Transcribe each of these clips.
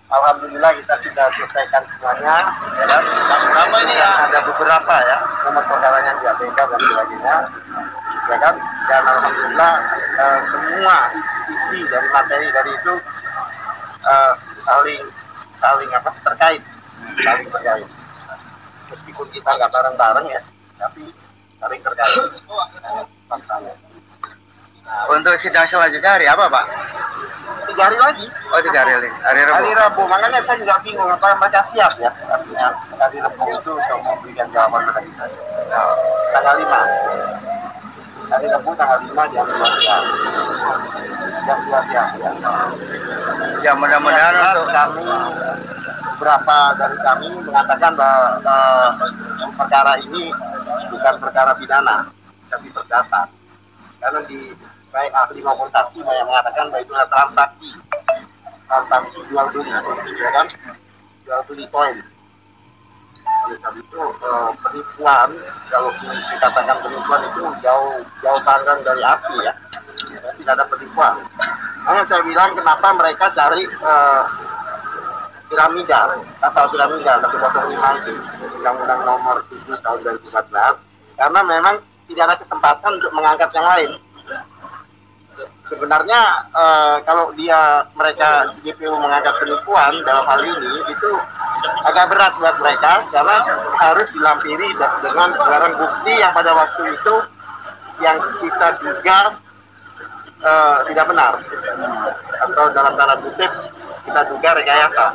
Alhamdulillah kita sudah selesaikan semuanya. Ya kan? Berapa ini ya? Ada beberapa ya nomor perkara yang diabaikan dan sebagainya. Ya kan? Dan alhamdulillah semua isi dari materi dari itu saling terkait, saling terkait. Meskipun kita nggak bareng-bareng ya, tapi saling terkait. Untuk sidang selanjutnya hari apa, Pak? 3 hari lagi. Oh, 3 hari lagi. Hari Rabu. Hari Rabu. Makanya saya juga bingung apa mereka siap ya. Artinya hari Rabu itu saya mau berikan jawaban pada kita. Tanggal 5. Hari Rabu tanggal 5 jam 2 siang. Jam 2 siang. Ya, mudah-mudahan untuk kami beberapa dari kami mengatakan bahwa perkara ini bukan perkara pidana, tapi perdata. Karena di baik ahli maupun saksi yang mengatakan bahwa itu adalah transaksi jual beli, ya kan, jual beli koin. Oleh sebab itu penipuan, kalau dikatakan penipuan itu jauh panggang dari api ya, tidak ada penipuan. Makanya saya bilang kenapa mereka cari piramida, pasal piramida 105 itu, Undang-Undang Nomor 7 Tahun 2014, karena memang tidak ada kesempatan untuk mengangkat yang lain. Sebenarnya kalau mereka GPU mengangkat penipuan dalam hal ini itu agak berat buat mereka karena harus dilampiri dengan barang bukti yang pada waktu itu yang kita duga tidak benar atau dalam tanda kutip kita duga rekayasa.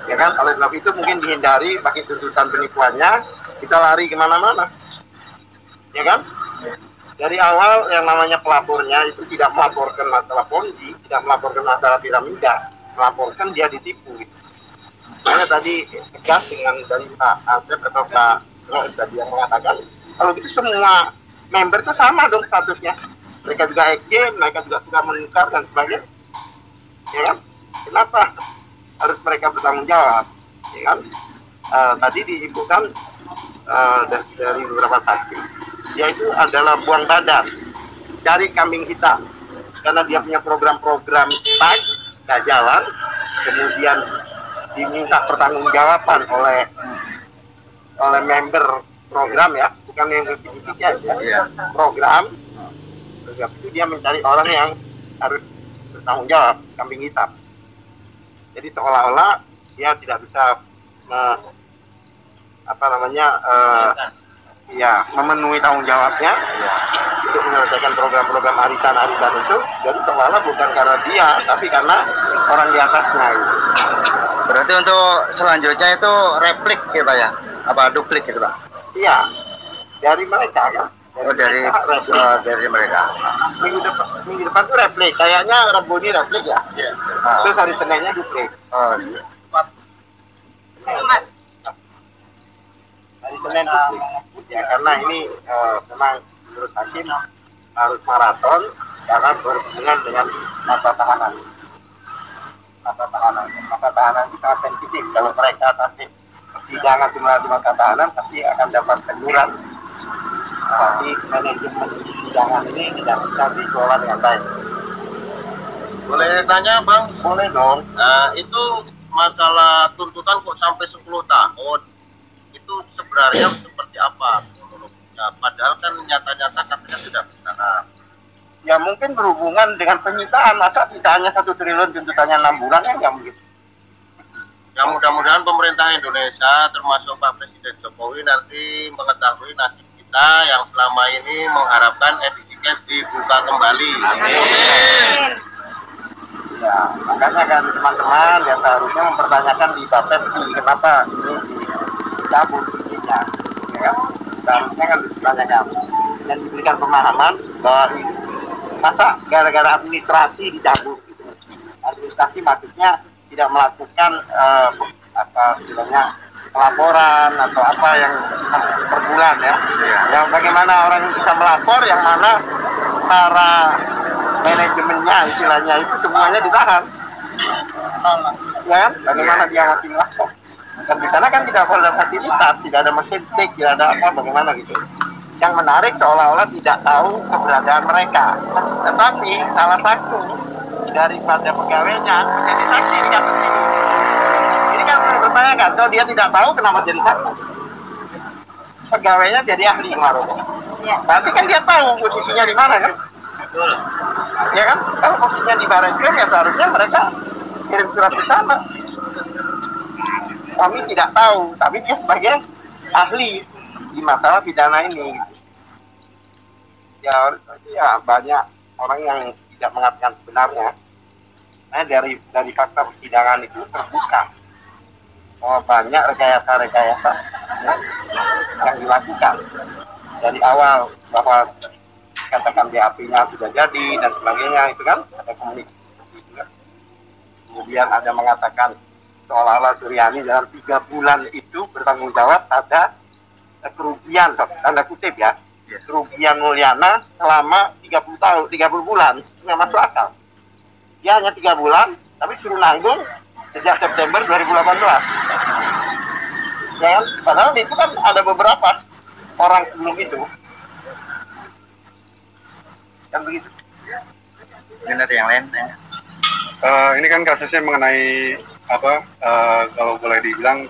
Ya kan, oleh sebab itu mungkin dihindari pakai tuntutan penipuannya, kita lari kemana-mana. Ya kan? Dari awal yang namanya pelapornya itu tidak melaporkan masalah ponzi, tidak melaporkan masalah piramida, melaporkan dia ditipu. Gitu. Makanya tadi tegas dengan dari Pak Asep atau Pak Roy tadi yang mengatakan, kalau gitu semua member itu sama dong statusnya. Mereka juga exchange, mereka juga sudah menukar dan sebagainya. Ya kan? Kenapa harus mereka bertanggung jawab? Ya kan? Tadi diibukan dari beberapa saksi. Yaitu adalah buang badan, cari kambing hitam, karena dia punya program-program gak jalan, kemudian diminta pertanggungjawaban oleh member program ya, bukan yang berpikir ya, program itu dia mencari orang yang harus bertanggung jawab, kambing hitam. Jadi seolah-olah dia tidak bisa memenuhi tanggung jawabnya untuk menyelesaikan program-program arisan-arisan itu. Jadi seolah bukan karena dia, tapi karena orang di atasnya. Gitu. Berarti untuk selanjutnya itu replik ya Pak ya? Apa duplik gitu Pak? Iya, dari mereka kan. Dari mereka. Minggu depan tuh replik, kayaknya Rabu ini replik ya. Terus hari Seninnya duplik. Oh iya. Hari Senin duplik. Ya karena ini memang menurut hakim harus maraton karena berhubungan dengan masa tahanan. Masa tahanan itu sangat sensitif. Kalau mereka nanti persidangan di masa tahanan pasti akan dapat teguran. Tapi manajemen persidangan ini tidak bisa dikelola dengan baik. Boleh tanya Bang? Boleh dong. Itu masalah tuntutan kok sampai 10 tahun. Itu sebenarnya seperti apa kronologinya? Padahal kan nyata-nyata katanya sudah bersalah. Ya mungkin berhubungan dengan penyitaan. Masa sitaannya 1 triliun tuntutannya 6 bulan kan nggak mungkin. Ya mudah-mudahan pemerintah Indonesia termasuk Pak Presiden Jokowi nanti mengetahui nasib kita yang selama ini mengharapkan edisi cash dibuka kembali. Amin. Ya makanya kan teman-teman ya seharusnya mempertanyakan di Bapepti kenapa ini dicabut izinnya. Ya kan? Seharusnya kan ditanyakan dan diberikan pemahaman bahwa masa gara-gara administrasi dicabut gitu. Administrasi maksudnya tidak melakukan pelaporan atau apa yang per bulan ya. Yang bagaimana orang bisa melapor yang mana para manajemennya istilahnya itu semuanya ditahan. Ya, bagaimana dia ngasih melapor? Dan di sana kan tidak ada fasilitas, tidak ada mesin tik, tidak ada apa, bagaimana gitu. Yang menarik seolah-olah tidak tahu keberadaan mereka. Tetapi salah satu daripada pegawainya menjadi saksi di kasus ini. Ini kan bertanyakan, kalau dia tidak tahu kenapa jadi saksi? Pegawainya jadi ahli kemarin. Ya. Berarti kan dia tahu posisinya di mana kan? Betul. Ya kan? Kalau posisinya di Barreskrim ya seharusnya mereka kirim surat ke sana. Kami tidak tahu, tapi dia sebagai ahli di masalah pidana ini. Ya banyak orang yang tidak mengatakan sebenarnya. Nah, dari fakta persidangan itu terbuka bahwa banyak rekayasa yang dilakukan dari awal, bahwa katakan BAP-nya sudah jadi dan sebagainya, itu kan ada komunikasi itu kan. Kemudian ada mengatakan seolah-olah Suryani dalam 3 bulan itu bertanggung jawab ada kerugian, tanda kutip ya, kerugian Mulyana selama 30 tahun, 30 bulan, nggak masuk akal. Dia hanya 3 bulan, tapi suruh nanggung sejak September 2018. Ya, padahal itu kan ada beberapa orang sebelum itu. Kan begitu. Mungkin ada yang lain. Ini kan kasusnya mengenai apa? Kalau boleh dibilang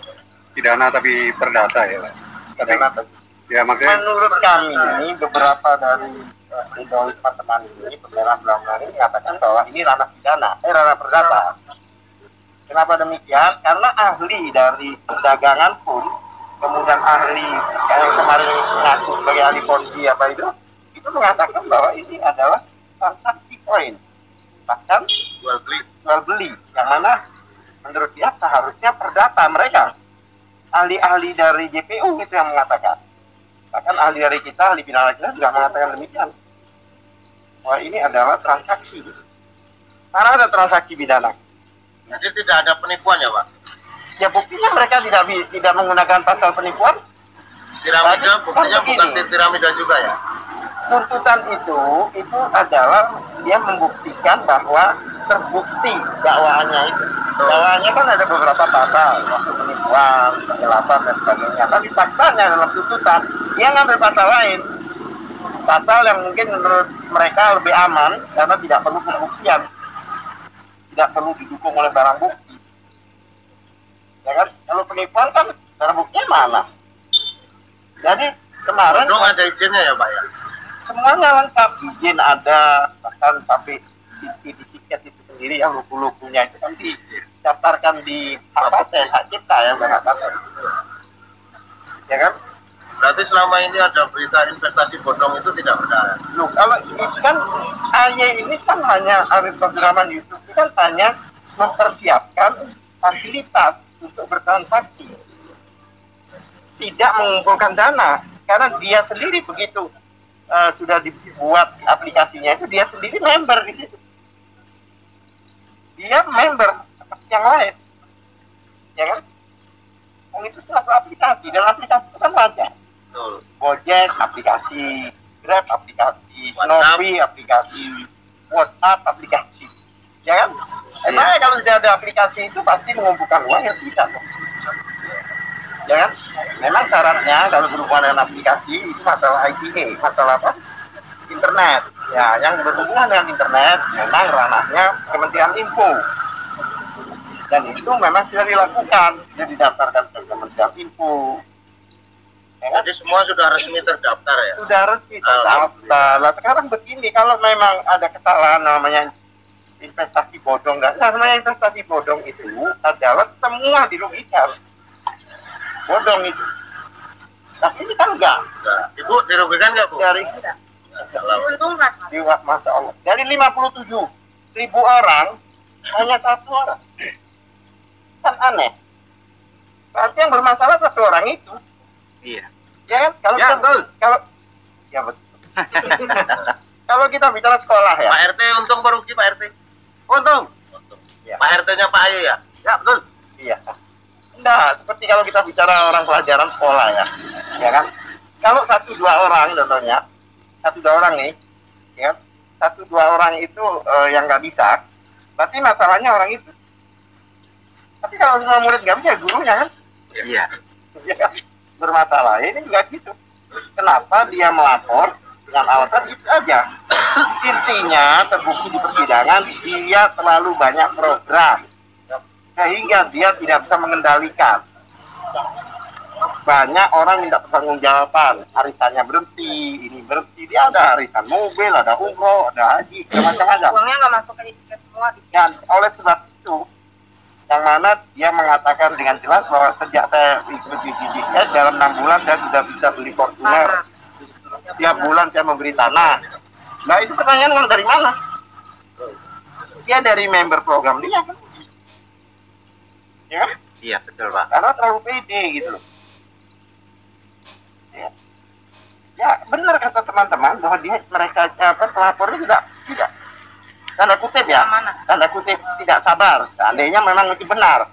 pidana tapi perdata ya, Pak. Pidana. Ya maksudnya. Menurut kami ini beberapa dari pegawai teman ini, pembela belakang ini mengatakan bahwa ini ranah pidana, ranah perdata. Kenapa demikian? Karena ahli dari perdagangan pun, kemudian ahli yang kemarin mengaku sebagai ahli Ponzi apa itu mengatakan bahwa ini adalah transaksi koin, bahkan jual beli, yang mana menurut dia seharusnya perdata mereka. Ahli-ahli dari JPU itu yang mengatakan, bahkan ahli dari kita, ahli pidana kita juga mengatakan demikian, bahwa ini adalah transaksi. Karena ada transaksi pidana. Jadi tidak ada penipuan ya Pak? Ya buktinya mereka tidak menggunakan pasal penipuan. Piramida, buktinya bukan piramida juga ya? Tuntutan itu adalah dia membuktikan bahwa terbukti dakwaannya itu. Dakwaannya kan ada beberapa pasal, maksud penipuan, penggelapan dan sebagainya. Tapi faktanya dalam tuntutan dia ngambil pasal lain, pasal yang mungkin menurut mereka lebih aman karena tidak perlu pembuktian, tidak perlu didukung oleh barang bukti. Ya kan? Kalau penipuan kan barang buktinya mana? Jadi kemarin Bodong ada izinnya ya Pak ya? Semuanya lengkap, izin ada, bahkan sampai di tiket itu sendiri yang luku-lukunya itu kan didaftarkan di hak cipta ya, ya kan? Berarti selama ini ada berita investasi bodong itu tidak benar. Loh, kalau ini kan AY ini kan hanya Arif Abdurrahman Yusuf itu kan hanya mempersiapkan fasilitas untuk bertransaksi, tidak mengumpulkan dana, karena dia sendiri begitu sudah dibuat aplikasinya itu dia sendiri member di situ. Dia member seperti yang lain, ya kan? Yang itu satu aplikasi, dan aplikasi itu kan banyak. Gojek aplikasi, Grab aplikasi, Shopee aplikasi, WhatsApp aplikasi, ya kan? Emangnya kalau sudah ada aplikasi itu pasti mengumpulkan uang ya tidak dong. Ya kan? Memang syaratnya kalau berhubungan dengan aplikasi itu masalah ITA, masalah apa? Internet. Ya, yang berhubungan dengan internet memang ranahnya Kementerian Info. Dan itu memang sudah dilakukan, sudah didaftarkan ke Kementerian Info. Ya kan? Jadi semua sudah resmi terdaftar ya? Sudah resmi terdaftar. Nah, sekarang begini, kalau memang ada kesalahan namanya investasi bodong, namanya investasi bodong itu adalah semua dirugikan. Bodong itu. Tapi ini kan enggak. Ibu dirugikan nggak Bu? Dari Diuntungkan. Masya Allah. Dari 57.000 orang hanya 1 orang. Kan aneh. Berarti yang bermasalah 1 orang itu. Iya. Ya kan? Kalau Ya, betul. Ya betul. Kalau kita bicara sekolah ya. Pak RT untung baru Pak RT? Untung. Ya. Pak RT-nya Pak Ayu ya? Ya betul. Iya. Nah, seperti kalau kita bicara orang pelajaran sekolah ya, ya kan? Kalau 1-2 orang contohnya, 1-2 orang nih, ya, 1-2 orang itu yang nggak bisa, berarti masalahnya orang itu. Tapi kalau semua murid nggak bisa, gurunya kan? Iya. Ya kan? Bermasalah. Ini juga gitu. Kenapa dia melapor dengan alasan itu aja. Intinya terbukti di persidangan dia terlalu banyak program sehingga dia tidak bisa mengendalikan. Banyak orang minta pertanggungjawaban, arisannya berhenti, ini berhenti, dia ada arisan mobil, ada umroh, ada haji, macam-macam. Uangnya nggak masuk ke isi semua. Dan oleh sebab itu, yang mana dia mengatakan dengan jelas bahwa sejak saya ikut di GGS dalam 6 bulan saya sudah bisa beli Fortuner. Tiap bulan saya memberi tanah. Nah itu pertanyaan uang dari mana? Dia dari member program dia kan? Ya kan? Iya betul Pak. Karena terlalu pede gitu loh. Ya benar kata teman-teman bahwa mereka pelapornya tidak tanda kutip ya, tanda kutip tidak sabar. Seandainya memang itu benar,